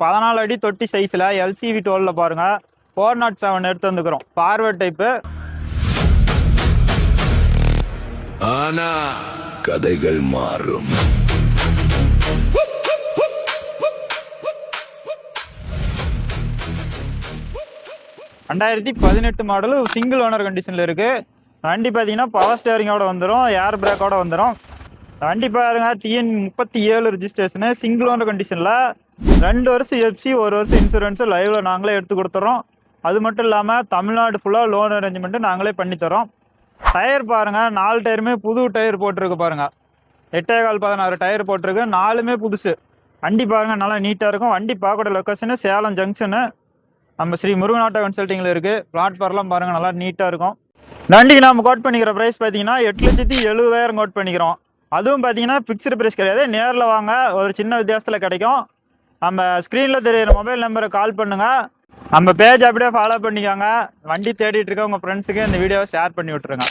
14 அடி தொட்டி சைஸில் எல்சிவி 12 பாருங்க 407 எடுத்து வந்துக்கிறோம். Forward type. ஆனா கதைகள் மாறும். 2018 மாடலு சிங்கிள் ஓனர் கண்டிஷனில் இருக்குது. வண்டி பார்த்தீங்கன்னா பவர் ஸ்டேரிங்கோட வந்துடும், ஏர் பிரேக்கோட வந்துடும். வண்டி பாருங்க டிஎன் 37 ரிஜிஸ்ட்ரேஷனு, சிங்கிள் ஓனர் கண்டிஷனில் 2 வருஷம் எஃப்சி 1 வருஷம் இன்சூரன்ஸு லைவில் நாங்களே எடுத்து கொடுத்துறோம். அது மட்டும் இல்லாமல் தமிழ்நாடு ஃபுல்லாக லோன் அரேஞ்ச்மெண்ட்டு நாங்களே பண்ணித்தரோம். டயர் பாருங்கள் 4 டயருமே புது டயர் போட்டிருக்கு பாருங்கள். 8.16 டயர் போட்டிருக்கு, 4மே புதுசு. வண்டி பாருங்கள் நல்லா நீட்டாக இருக்கும். வண்டி பார்க்கக்கூடிய லொக்கேஷனு சேலம் ஜங்ஷனு, நம்ம ஸ்ரீ முருகன் ஆட்டோ கன்சல்ட்டிங்கில் இருக்குது. பிளாட்ஃபார்ம்லாம் பாருங்கள் நல்லா நீட்டாக இருக்கும். வண்டிக்கு நம்ம கோட் பண்ணிக்கிற ப்ரைஸ் பார்த்தீங்கன்னா 8,70,000 கோட் பண்ணிக்கிறோம். அதுவும் பார்த்தீங்கன்னா ஃபிக்ஸ்டு ப்ரைஸ் கிடையாது, நேரில் வாங்க ஒரு சின்ன வித்தியாசத்தில் கிடைக்கும். நம்ம ஸ்க்ரீனில் தெரியிற மொபைல் நம்பரை கால் பண்ணுங்கள். நம்ம பேஜ் அப்படியே ஃபாலோ பண்ணிக்கோங்க. வண்டி தேடிட்டு இருக்க உங்கள் ஃப்ரெண்ட்ஸுக்கு இந்த வீடியோவை ஷேர் பண்ணி விட்ருங்க.